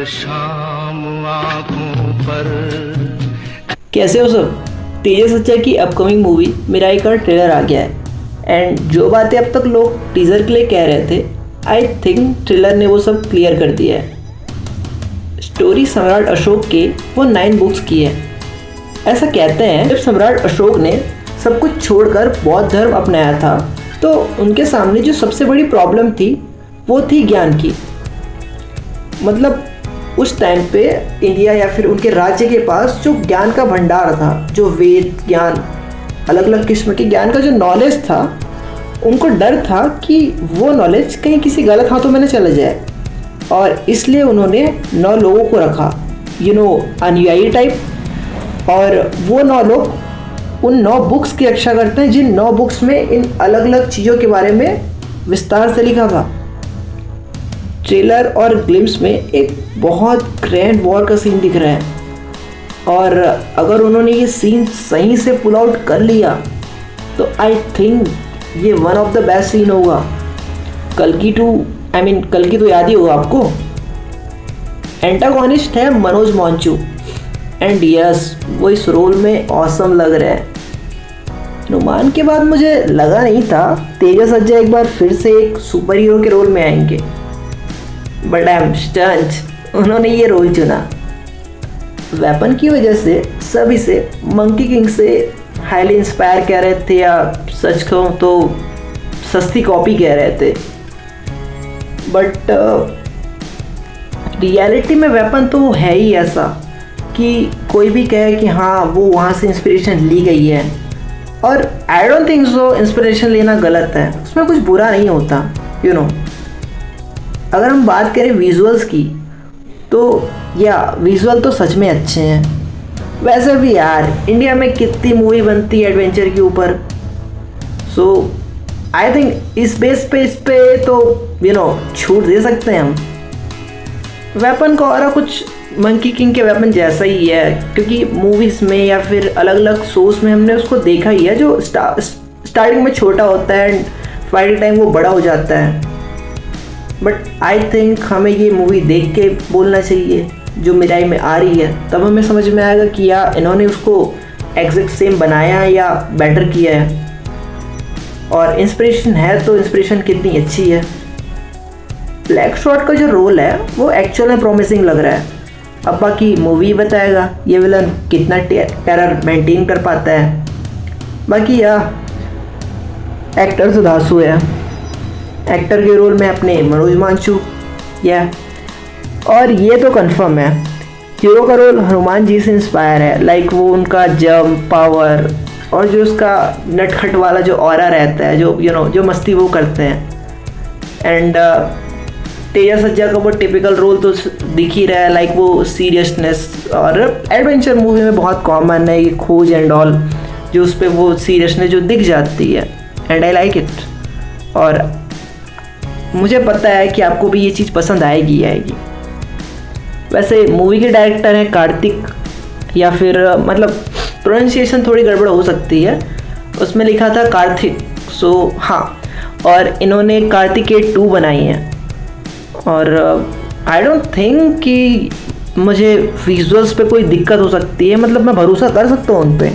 शाम आँखों पर। कैसे हो सब। तेजस सच्चा की अपकमिंग मूवी मिराई का ट्रेलर आ गया है एंड जो बातें अब तक लोग टीज़र के लिए कह रहे थे, आई थिंक ट्रेलर ने वो सब क्लियर कर दिया है। स्टोरी सम्राट अशोक के वो 9 बुक्स की है। ऐसा कहते हैं जब सम्राट अशोक ने सब कुछ छोड़कर बौद्ध धर्म अपनाया था तो उनके सामने जो सबसे बड़ी प्रॉब्लम थी वो थी ज्ञान की। मतलब उस टाइम पे इंडिया या फिर उनके राज्य के पास जो ज्ञान का भंडार था, जो वेद ज्ञान, अलग अलग किस्म के ज्ञान का जो नॉलेज था, उनको डर था कि वो नॉलेज कहीं किसी गलत हाथों में न चला जाए और इसलिए उन्होंने 9 लोगों को रखा, अनुयायी टाइप। और वो 9 लोग उन 9 बुक्स की रक्षा करते हैं जिन 9 बुक्स में इन अलग अलग चीज़ों के बारे में विस्तार से लिखा था। ट्रेलर और ग्लिम्स में एक बहुत ग्रैंड वॉर का सीन दिख रहा है और अगर उन्होंने ये सीन सही से पुल आउट कर लिया तो आई थिंक ये one of the best scene होगा। कल्कि तो याद ही होगा आपको। एंटागोनिस्ट है मनोज मांचू एंड यस वो इस रोल में ऑसम लग रहा है। अनुमान के बाद मुझे लगा नहीं था तेजस सज्जा एक बार फिर से एक सुपर हीरो के रोल में आएंगे, बट आई एम स्टन्ड उन्होंने ये रोल चुना। वेपन की वजह से सब इसे मंकी किंग से हाईली इंस्पायर कह रहे थे या सच कहूँ तो सस्ती कॉपी कह रहे थे, बट रियलिटी में वेपन तो है ही ऐसा कि कोई भी कहे कि हाँ वो वहाँ से इंस्पिरेशन ली गई है और आई डोंट थिंक सो इंस्पिरेशन लेना गलत है, उसमें कुछ बुरा नहीं होता। अगर हम बात करें विजुअल्स की तो या विजुअल तो सच में अच्छे हैं। वैसे भी यार इंडिया में कितनी मूवी बनती है एडवेंचर के ऊपर, सो आई थिंक इस बेस पे तो छूट दे सकते हैं हम। वेपन का और कुछ मंकी किंग के वेपन जैसा ही है क्योंकि मूवीज़ में या फिर अलग अलग शोज़ में हमने उसको देखा ही है, जो स्टार्टिंग में छोटा होता है एंड फाइटिंग टाइम वो बड़ा हो जाता है। बट आई थिंक हमें ये मूवी देख के बोलना चाहिए जो मिराई में आ रही है, तब हमें समझ में आएगा कि या इन्होंने उसको एग्जैक्ट सेम बनाया है या बेटर किया है, और इंस्पिरेशन है तो इंस्पिरेशन कितनी अच्छी है। ब्लैक शॉट का जो रोल है वो एक्चुअल में प्रॉमिसिंग लग रहा है। अब बाकी मूवी बताएगा ये विलन कितना टेरर मेंटेन कर पाता है। बाकी एक्टर तो धांसू है, एक्टर के रोल में अपने मनोज मांचू और ये तो कंफर्म है हीरो का रोल हनुमान जी से इंस्पायर है। लाइक वो उनका जंप पावर और जो उसका नटखट वाला जो ऑरा रहता है, जो जो मस्ती वो करते हैं। एंड तेजस सज्जा का वो टिपिकल रोल तो दिख ही रहा है, लाइक वो सीरियसनेस और एडवेंचर मूवी में बहुत कॉमन है ये खोज एंड ऑल, जो उस पर वो सीरियसनेस जो दिख जाती है एंड आई लाइक इट। और मुझे पता है कि आपको भी ये चीज़ पसंद आएगी। वैसे मूवी के डायरेक्टर हैं कार्तिक, या फिर मतलब प्रोनाउंसिएशन थोड़ी गड़बड़ हो सकती है, उसमें लिखा था कार्तिक, सो हाँ। और इन्होंने कार्तिकेय 2 बनाई है और आई डोंट थिंक कि मुझे विजुअल्स पे कोई दिक्कत हो सकती है, मतलब मैं भरोसा कर सकता हूँ उन पे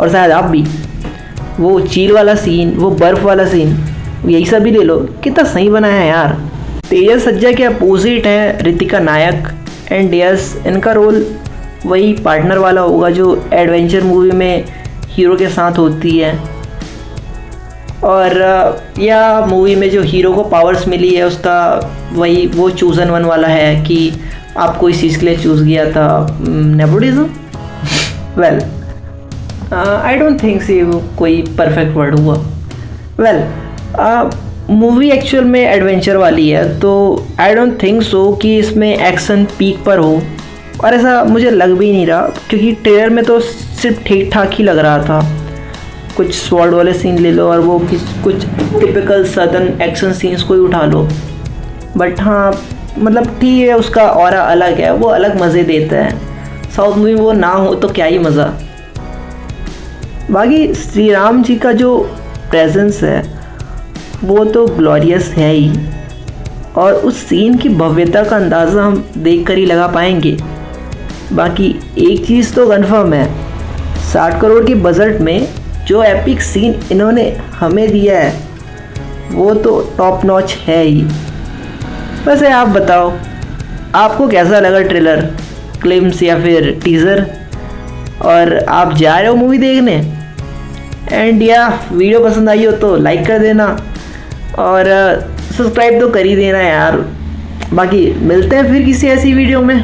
और शायद आप भी। वो चील वाला सीन, वो बर्फ़ वाला सीन, यही सब भी ले लो, कितना सही बनाया है यार। तेजस सज्जा के अपोजिट है रितिका नायक एंड यस इनका रोल वही पार्टनर वाला होगा जो एडवेंचर मूवी में हीरो के साथ होती है। और या मूवी में जो हीरो को पावर्स मिली है उसका वही वो चूज़न वन वाला है कि आपको इस चीज़ के लिए चूज़ किया था, nepotism. Well I don't think सी वो कोई परफेक्ट वर्ड हुआ। वेल मूवी एक्चुअल में एडवेंचर वाली है तो आई डोंट थिंक सो कि इसमें एक्शन पीक पर हो, और ऐसा मुझे लग भी नहीं रहा क्योंकि ट्रेलर में तो सिर्फ ठीक ठाक ही लग रहा था। कुछ स्वॉर्ड वाले सीन ले लो और वो कुछ टिपिकल सदर्न एक्शन सीन्स को ही उठा लो, बट हाँ मतलब ठीक है, उसका ऑरा अलग है, वो अलग मज़े देता है। साउथ मूवी वो ना हो तो क्या ही मज़ा। बाकी श्री राम जी का जो प्रेजेंस है वो तो ग्लोरियस है ही। और उस सीन की भव्यता का अंदाज़ा हम देख कर ही लगा पाएंगे। बाकी एक चीज़ तो कन्फर्म है, 60 करोड़ के बजट में जो एपिक सीन इन्होंने हमें दिया है वो तो टॉप नॉच है ही। वैसे आप बताओ, आपको कैसा लगा ट्रेलर, क्लिप्स या फिर टीज़र, और आप जा रहे हो मूवी देखने? एंड या वीडियो पसंद आई हो तो लाइक कर देना और सब्सक्राइब तो कर ही देना यार। बाकी मिलते हैं फिर किसी ऐसी वीडियो में।